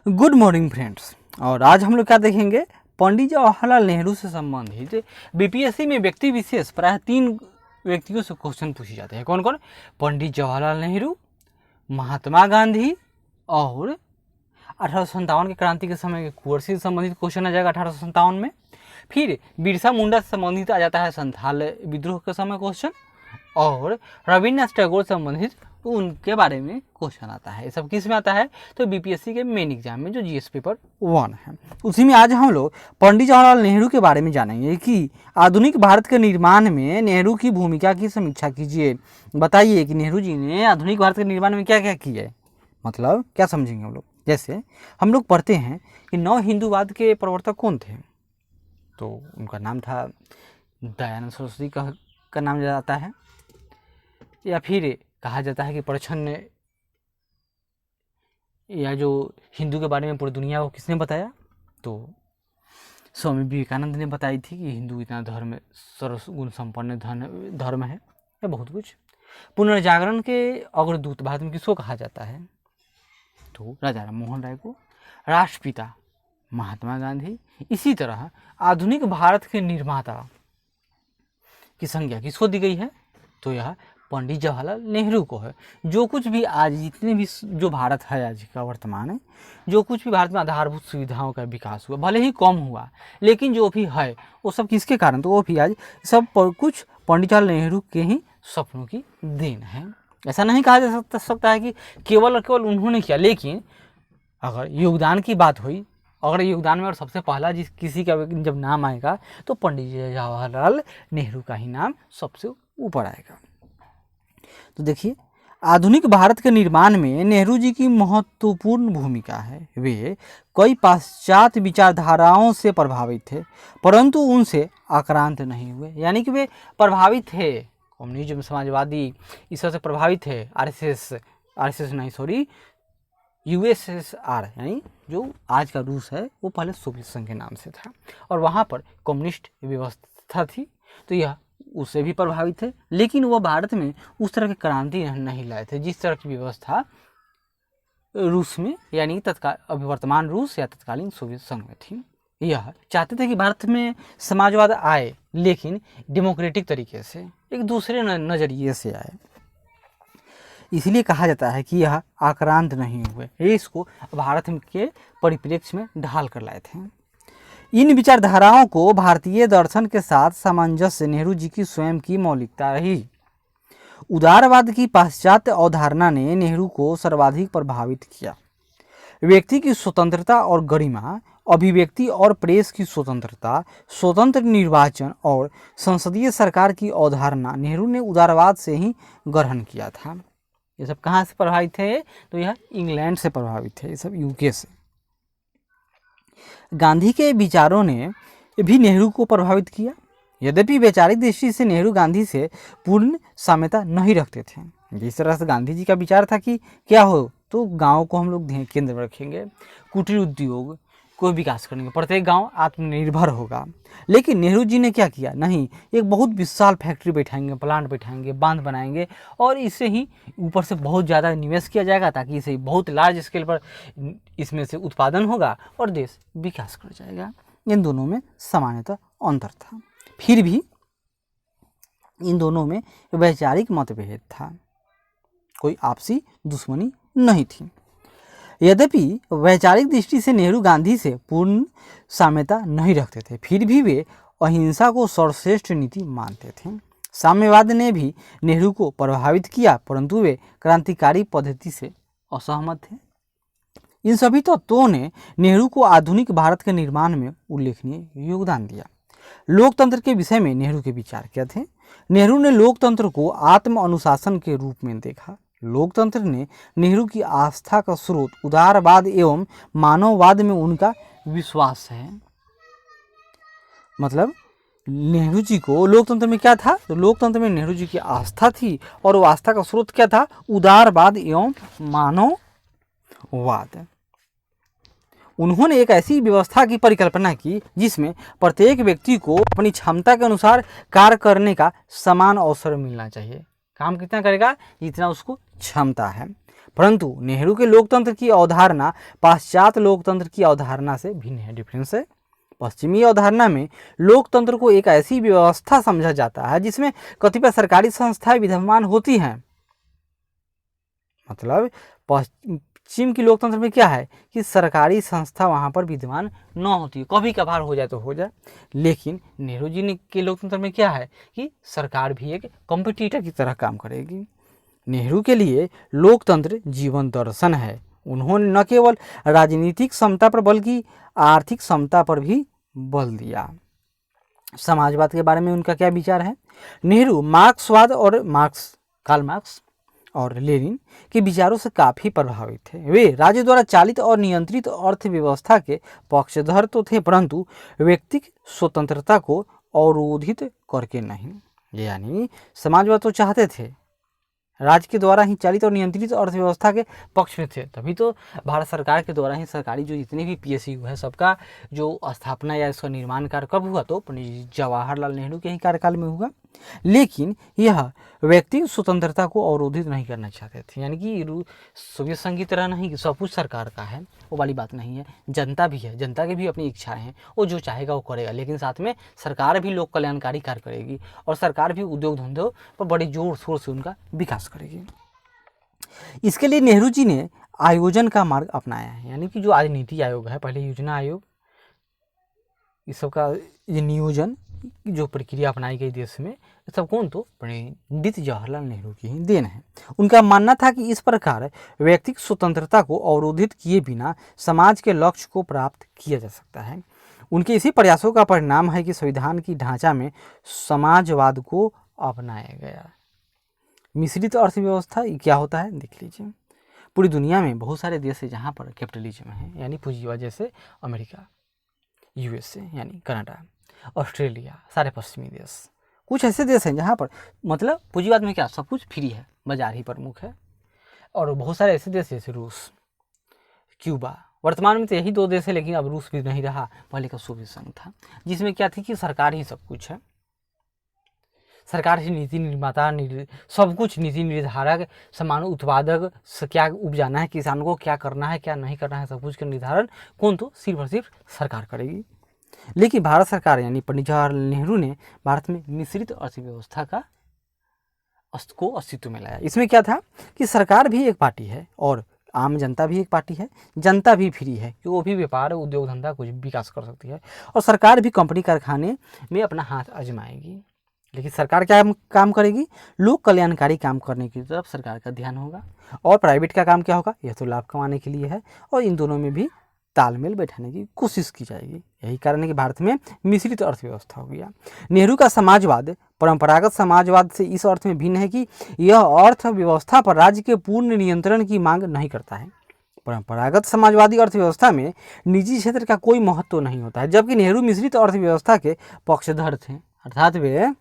Good morning friends. और आज हम लोग क्या देखेंगे, पंडित जवाहरलाल नेहरू से संबंधित बीपीएससी में व्यक्ति विशेष प्रायः 3 व्यक्तियों से क्वेश्चन पूछे जाते हैं। कौन कौन? पंडित जवाहरलाल नेहरू, महात्मा गांधी और 1857 की क्रांति के समय के कुंवर सिंह से संबंधित क्वेश्चन आ जाएगा 1857 में। फिर बिरसा मुंडा से संबंधित आ जाता है संथाल विद्रोह के समय क्वेश्चन, और रविन्द्रनाथ टैगोर से संबंधित उनके बारे में क्वेश्चन आता है। ये सब किस में आता है? तो बीपीएससी के मेन एग्जाम में जो जीएस पेपर 1 है उसी में आज हम लोग पंडित जवाहरलाल नेहरू के बारे में जानेंगे कि आधुनिक भारत के निर्माण में नेहरू की भूमिका की समीक्षा कीजिए। बताइए कि नेहरू जी ने आधुनिक भारत के निर्माण में क्या क्या किया है, मतलब क्या समझेंगे हम लोग। जैसे हम लोग पढ़ते हैं कि नव हिंदूवाद के प्रवर्तक कौन थे, तो उनका नाम था दयानंद सरस्वती का नाम जाता है, या फिर कहा जाता है कि प्रच्छन्न या जो हिंदू के बारे में पूरी दुनिया को किसने बताया, तो स्वामी विवेकानंद ने बताई थी कि हिंदू इतना धर्म सर्वगुण संपन्न धर्म है, या बहुत कुछ। पुनर्जागरण के अग्रदूत भारत में किसको कहा जाता है, तो राजा राम मोहन राय को। राष्ट्रपिता महात्मा गांधी। इसी तरह आधुनिक भारत के निर्माता की संज्ञा किसको दी गई है, तो यह पंडित जवाहरलाल नेहरू को है। जो कुछ भी आज जितने भी जो भारत है आज का वर्तमान है, जो कुछ भी भारत में आधारभूत सुविधाओं का विकास हुआ, भले ही कम हुआ, लेकिन जो भी है वो सब किसके कारण, तो वो भी आज सब कुछ पंडित जवाहरलाल नेहरू के ही सपनों की देन है। ऐसा नहीं कहा जा सकता है कि केवल और केवल उन्होंने किया, लेकिन अगर योगदान की बात हुई, अगर योगदान में और सबसे पहला किसी का जब नाम आएगा तो पंडित जवाहरलाल नेहरू का ही नाम सबसे ऊपर आएगा। तो देखिए, आधुनिक भारत के निर्माण में नेहरू जी की महत्वपूर्ण भूमिका है। वे कई पाश्चात्य विचारधाराओं से प्रभावित थे, परंतु उनसे आक्रांत नहीं हुए। यानी कि वे प्रभावित थे, कम्युनिज्म समाजवादी इस सब से प्रभावित थे। आरएसएस नहीं, सॉरी, यूएसएसआर यानी जो आज का रूस है वो पहले सोवियत संघ के नाम से था, और वहाँ पर कम्युनिस्ट व्यवस्था थी, तो यह उससे भी प्रभावित थे। लेकिन वह भारत में उस तरह की क्रांति नहीं लाए थे जिस तरह की व्यवस्था रूस में, यानी अभी वर्तमान रूस या तत्कालीन सोवियत संघ में थी। यह चाहते थे कि भारत में समाजवाद आए, लेकिन डेमोक्रेटिक तरीके से, एक दूसरे नज़रिए से आए। इसलिए कहा जाता है कि यह आक्रांत नहीं हुए, ये इसको भारत के परिप्रेक्ष्य में ढाल कर लाए थे। इन विचारधाराओं को भारतीय दर्शन के साथ सामंजस्य नेहरू जी की स्वयं की मौलिकता रही। उदारवाद की पाश्चात्य अवधारणा ने नेहरू को सर्वाधिक प्रभावित किया। व्यक्ति की स्वतंत्रता और गरिमा, अभिव्यक्ति और प्रेस की स्वतंत्रता, स्वतंत्र निर्वाचन और संसदीय सरकार की अवधारणा नेहरू ने उदारवाद से ही ग्रहण किया था। ये सब कहाँ से प्रभावित थे, तो यह इंग्लैंड से प्रभावित थे, ये सब यूके से। गांधी के विचारों ने भी नेहरू को प्रभावित किया। यद्यपि वैचारिक दृष्टि से नेहरू गांधी से पूर्ण साम्यता नहीं रखते थे। जिस तरह से गांधी जी का विचार था कि क्या हो तो गांव को हम लोग केंद्र में रखेंगे, कुटीर उद्योग को विकास करेंगे, प्रत्येक गांव आत्मनिर्भर होगा। लेकिन नेहरू जी ने क्या किया, नहीं, एक बहुत विशाल फैक्ट्री बैठाएंगे, प्लांट बैठाएंगे, बांध बनाएंगे, और इससे ही ऊपर से बहुत ज़्यादा निवेश किया जाएगा ताकि इसे बहुत लार्ज स्केल पर इसमें से उत्पादन होगा और देश विकास कर जाएगा। इन दोनों में सामान्यतः अंतर था, फिर भी इन दोनों में वैचारिक मतभेद था, कोई आपसी दुश्मनी नहीं थी। यद्यपि वैचारिक दृष्टि से नेहरू गांधी से पूर्ण साम्यता नहीं रखते थे, फिर भी वे अहिंसा को सर्वश्रेष्ठ नीति मानते थे। साम्यवाद ने भी नेहरू को प्रभावित किया, परंतु वे क्रांतिकारी पद्धति से असहमत थे। इन सभी तत्वों ने नेहरू को आधुनिक भारत के निर्माण में उल्लेखनीय योगदान दिया। लोकतंत्र के विषय में नेहरू के विचार क्या थे? नेहरू ने लोकतंत्र को आत्म अनुशासन के रूप में देखा। लोकतंत्र ने नेहरू की आस्था का स्रोत उदारवाद एवं मानववाद में उनका विश्वास है। मतलब नेहरू जी को लोकतंत्र में क्या था, तो लोकतंत्र में नेहरू जी की आस्था थी, और वो आस्था का स्रोत क्या था, उदारवाद एवं मानववाद। उन्होंने एक ऐसी व्यवस्था की परिकल्पना की जिसमें प्रत्येक व्यक्ति को अपनी क्षमता के अनुसार कार्य करने का समान अवसर मिलना चाहिए। काम कितना करेगा, जितना उसको क्षमता है। परंतु नेहरू के लोकतंत्र की अवधारणा पाश्चात्य लोकतंत्र की अवधारणा से भिन्न है। डिफरेंस है। पश्चिमी अवधारणा में लोकतंत्र को एक ऐसी व्यवस्था समझा जाता है जिसमें कतिपय सरकारी संस्थाएं विद्यमान होती हैं। मतलब पश्चिम की लोकतंत्र में क्या है कि सरकारी संस्था वहाँ पर विद्यमान न होती है, कभी कभार हो जाए तो हो जाए। लेकिन नेहरू जी ने के लोकतंत्र में क्या है कि सरकार भी एक कॉम्पिटिटर की तरह काम करेगी। नेहरू के लिए लोकतंत्र जीवन दर्शन है। उन्होंने न केवल राजनीतिक समता पर बल्कि आर्थिक समता पर भी बल दिया। समाजवाद के बारे में उनका क्या विचार है? नेहरू मार्क्सवाद और कार्ल मार्क्स और लेनिन के विचारों से काफ़ी प्रभावित थे। वे राज्य द्वारा चालित और नियंत्रित अर्थव्यवस्था के पक्षधर तो थे, परंतु व्यक्तिगत स्वतंत्रता को अवरोधित करके नहीं। यानी समाजवाद तो चाहते थे, राज्य के द्वारा ही चालित और नियंत्रित अर्थव्यवस्था के पक्ष में थे। तभी तो भारत सरकार के द्वारा ही सरकारी जो जितने भी PSU है सबका जो स्थापना या इसका निर्माण कार्य कब हुआ? तो पंडित जवाहरलाल नेहरू के ही कार्यकाल में हुआ। लेकिन यह व्यक्तिगत स्वतंत्रता को अवरोधित नहीं करना चाहते थे। यानी कि सोवियत संघ की तरह नहीं कि सब कुछ सरकार का है, वो वाली बात नहीं है। जनता भी है, जनता की भी अपनी इच्छाएं हैं, वो जो चाहेगा वो करेगा। लेकिन साथ में सरकार भी लोक कल्याणकारी कार्य करेगी और सरकार भी उद्योग धंधों पर बड़े जोर शोर से उनका विकास करेगी। इसके लिए नेहरू जी ने आयोजन का मार्ग अपनाया है। यानी कि जो आज नीति आयोग है, पहले योजना आयोग, इस सब का ये नियोजन जो प्रक्रिया अपनाई गई देश में, सब कौन? तो पंडित जवाहरलाल नेहरू की ही देन है। उनका मानना था कि इस प्रकार व्यक्तिगत स्वतंत्रता को अवरोधित किए बिना समाज के लक्ष्य को प्राप्त किया जा सकता है। उनके इसी प्रयासों का परिणाम है कि संविधान की ढांचा में समाजवाद को अपनाया गया। मिश्रित अर्थव्यवस्था क्या होता है देख लीजिए। पूरी दुनिया में बहुत सारे देश है जहाँ पर कैपिटलिज्म है, यानी पूंजीवाद, जैसे अमेरिका, USA यानी कनाडा, ऑस्ट्रेलिया, सारे पश्चिमी देश। कुछ ऐसे देश हैं जहाँ पर मतलब पूंजीवाद में क्या सब कुछ फ्री है, बाजार ही प्रमुख है। और बहुत सारे ऐसे देश जैसे रूस, क्यूबा, वर्तमान में तो यही 2 देश है, लेकिन अब रूस भी नहीं रहा, पहले का सोवियत संघ था, जिसमें क्या थी कि सरकार ही सब कुछ है। सरकार ही नीति निर्माता, सब कुछ नीति निर्धारक, सामान उत्पादक, क्या उपजाना है, किसानों को क्या करना है क्या नहीं करना है, सब कुछ का निर्धारण कौन? तो सिर्फ और सिर्फ सरकार करेगी। लेकिन भारत सरकार यानी पंडित जवाहरलाल नेहरू ने भारत में मिश्रित अर्थव्यवस्था को अस्तित्व में लाया। इसमें क्या था कि सरकार भी एक पार्टी है और आम जनता भी एक पार्टी है। जनता भी फ्री है कि वो भी व्यापार, उद्योग धंधा कुछ विकास कर सकती है, और सरकार भी कंपनी कारखाने में अपना हाथ आजमाएगी। लेकिन सरकार क्या काम करेगी? लोक कल्याणकारी काम करने की तरफ सरकार का ध्यान होगा। और प्राइवेट का काम क्या होगा? यह तो लाभ कमाने के लिए है, और इन दोनों में भी तालमेल बैठाने की कोशिश की जाएगी। यही कारण है कि भारत में मिश्रित अर्थव्यवस्था हो गया। नेहरू का समाजवाद परंपरागत समाजवाद से इस अर्थ में भिन्न है कि यह अर्थव्यवस्था पर राज्य के पूर्ण नियंत्रण की मांग नहीं करता है। परंपरागत समाजवादी अर्थव्यवस्था में निजी क्षेत्र का कोई महत्व नहीं होता है, जबकि नेहरू मिश्रित अर्थव्यवस्था के पक्षधर थे। अर्थात वे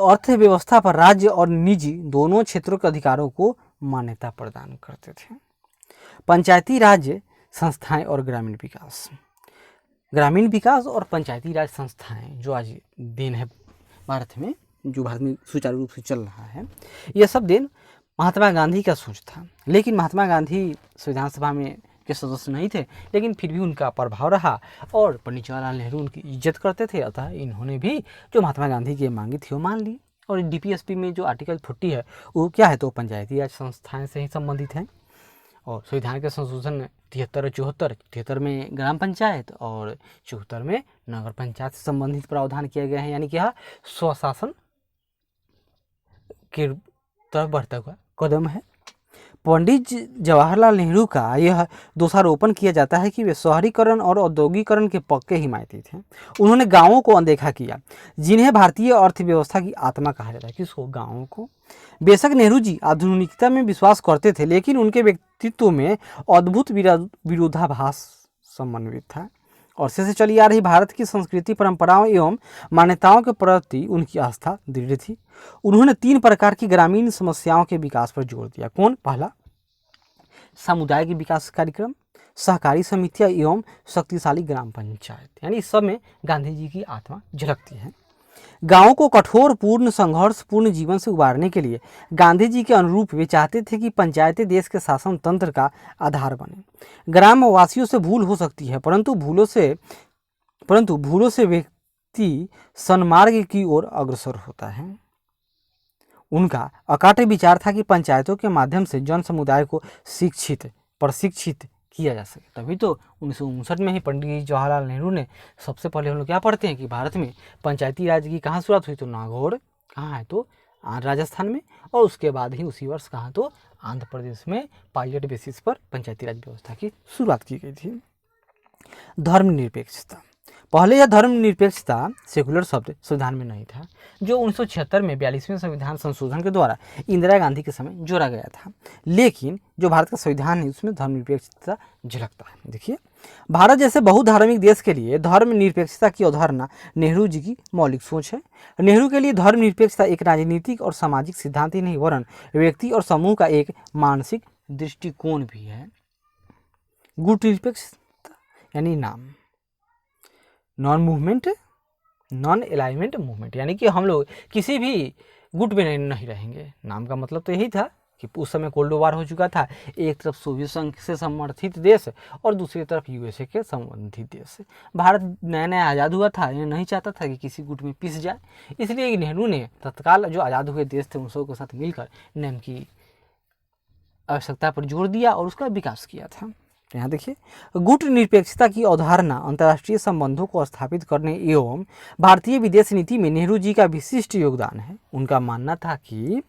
अर्थव्यवस्था पर राज्य और निजी दोनों क्षेत्रों के अधिकारों को मान्यता प्रदान करते थे। पंचायती राज्य संस्थाएं और ग्रामीण विकास और पंचायती राज संस्थाएं जो आज देन है भारत में, जो भारत में सुचारू रूप से चल रहा है, यह सब देन महात्मा गांधी का सोच था। लेकिन महात्मा गांधी संविधान सभा में के सदस्य नहीं थे, लेकिन फिर भी उनका प्रभाव रहा और पंडित जवाहरलाल नेहरू उनकी इज्जत करते थे। अतः इन्होंने भी जो महात्मा गांधी की मांगी थी वो मान ली। और DPSP में जो आर्टिकल 40 है वो क्या है? तो पंचायती राज संस्थाएं से ही संबंधित है। और संविधान के संशोधन 73 और 74 में ग्राम पंचायत और 74 में नगर पंचायत से संबंधित प्रावधान किए गए हैं। यानी कि यह स्वशासन के तरफ बढ़ता हुआ कदम है। पंडित जवाहरलाल नेहरू का यह दोषारोपण किया जाता है कि वे शहरीकरण और औद्योगिकरण के पक्के हिमायती थे। उन्होंने गांवों को अनदेखा किया, जिन्हें भारतीय अर्थव्यवस्था की आत्मा कहा जाता है। किसको? गांवों को। बेशक नेहरू जी आधुनिकता में विश्वास करते थे, लेकिन उनके व्यक्तित्व में अद्भुत विरोधाभास समन्वित था। और से चली आ रही भारत की संस्कृति, परंपराओं एवं मान्यताओं के प्रति उनकी आस्था दृढ़ थी। उन्होंने 3 प्रकार की ग्रामीण समस्याओं के विकास पर जोर दिया। कौन? पहला, सामुदायिक विकास कार्यक्रम, सहकारी समितियां एवं शक्तिशाली ग्राम पंचायत। यानी इस सब में गांधी जी की आत्मा झलकती है। गांवों को कठोर पूर्ण संघर्षपूर्ण जीवन से उबारने के लिए गांधी जी के अनुरूप वे चाहते थे कि पंचायतें देश के शासन तंत्र का आधार बने। ग्रामवासियों से भूल हो सकती है, परंतु भूलों से व्यक्ति सन्मार्ग की ओर अग्रसर होता है। उनका अकाट विचार था कि पंचायतों के माध्यम से जन समुदाय को प्रशिक्षित किया जा सके। तभी तो 1959 में ही पंडित जवाहरलाल नेहरू ने सबसे पहले हम लोग क्या पढ़ते हैं कि भारत में पंचायती राज की कहाँ शुरुआत हुई, तो नागौर कहाँ है, तो राजस्थान में, और उसके बाद ही उसी वर्ष कहाँ, तो आंध्र प्रदेश में पायलट बेसिस पर पंचायती राज व्यवस्था की शुरुआत की गई थी। धर्मनिरपेक्षता, पहले यह धर्मनिरपेक्षता सेकुलर शब्द संविधान में नहीं था, जो 1976 में 42वें संविधान संशोधन के द्वारा इंदिरा गांधी के समय जोड़ा गया था। लेकिन जो भारत का संविधान है उसमें धर्मनिरपेक्षता झलकता है। देखिए, भारत जैसे बहुधार्मिक देश के लिए धर्मनिरपेक्षता की अवधारणा नेहरू जी की मौलिक सोच है। नेहरू के लिए धर्मनिरपेक्षता एक राजनीतिक और सामाजिक सिद्धांत ही नहीं, वरन व्यक्ति और समूह का एक मानसिक दृष्टिकोण भी है। गुट निरपेक्षता यानी नॉन अलाइनमेंट मूवमेंट, यानी कि हम लोग किसी भी गुट में नहीं रहेंगे। नाम का मतलब तो यही था कि उस समय कोल्ड वार हो चुका था, एक तरफ सोवियत संघ से समर्थित देश और दूसरी तरफ यूएसए के संबंधित देश। भारत नया नया आज़ाद हुआ था, ये नहीं चाहता था कि किसी गुट में पिस जाए, इसलिए नेहरू ने तत्काल जो आज़ाद हुए देश थे उन सबों के साथ मिलकर नियम की आवश्यकता पर जोर दिया और उसका विकास किया था। यहाँ देखिए, गुट निरपेक्षता की अवधारणा अंतर्राष्ट्रीय संबंधों को स्थापित करने एवं भारतीय विदेश नीति में नेहरू जी का विशिष्ट योगदान है। उनका मानना था कि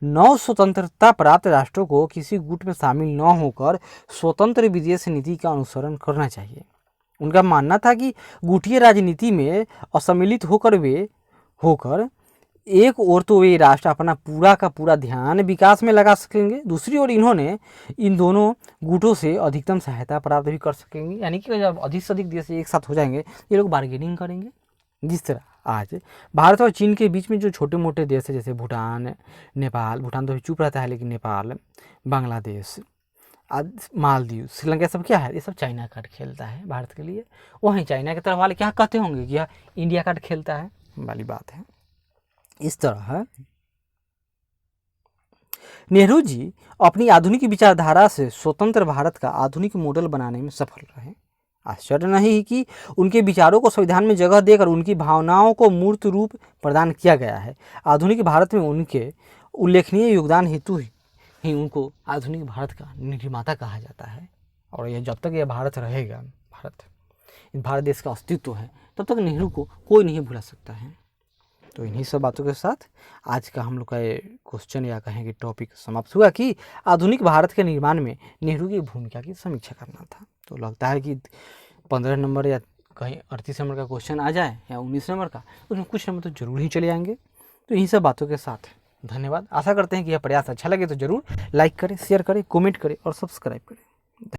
नव स्वतंत्रता प्राप्त राष्ट्रों को किसी गुट में शामिल न होकर स्वतंत्र विदेश नीति का अनुसरण करना चाहिए। उनका मानना था कि गुटीय राजनीति में असम्मिलित होकर एक ओर तो वे राष्ट्र अपना पूरा का पूरा ध्यान विकास में लगा सकेंगे, दूसरी ओर इन्होंने इन दोनों गुटों से अधिकतम सहायता प्राप्त भी कर सकेंगे। यानी कि जब अधिक से अधिक देश एक साथ हो जाएंगे, ये लोग बार्गेनिंग करेंगे। जिस तरह आज भारत और चीन के बीच में जो छोटे मोटे देश है, जैसे भूटान, नेपाल, भूटान तो चुप रहता है, लेकिन नेपाल, बांग्लादेश, मालदीव, श्रीलंका, सब क्या है, ये सब चाइना कार्ड खेलता है भारत के लिए। वहीं चाइना की तरफ वाले क्या कहते होंगे कि यह इंडिया कार्ड खेलता है वाली बात है। इस तरह नेहरू जी अपनी आधुनिक विचारधारा से स्वतंत्र भारत का आधुनिक मॉडल बनाने में सफल रहे। आश्चर्य नहीं कि उनके विचारों को संविधान में जगह देकर उनकी भावनाओं को मूर्त रूप प्रदान किया गया है। आधुनिक भारत में उनके उल्लेखनीय योगदान हेतु ही उनको आधुनिक भारत का निर्माता कहा जाता है। और यह जब तक यह भारत रहेगा, भारत देश का अस्तित्व है, तब तक नेहरू को कोई नहीं भुला सकता है। तो इन्हीं सब बातों के साथ आज का हम लोग का क्वेश्चन या कहें कि टॉपिक समाप्त हुआ कि आधुनिक भारत के निर्माण में नेहरू की भूमिका की समीक्षा करना था। तो लगता है कि 15 नंबर या कहीं 38 नंबर का क्वेश्चन आ जाए या 19 नंबर का, उसमें कुछ नंबर तो जरूर ही चले आएंगे। तो इन्हीं सब बातों के साथ धन्यवाद। आशा करते हैं कि यह प्रयास अच्छा लगे तो जरूर लाइक करें, शेयर करें, कमेंट करें और सब्सक्राइब करें।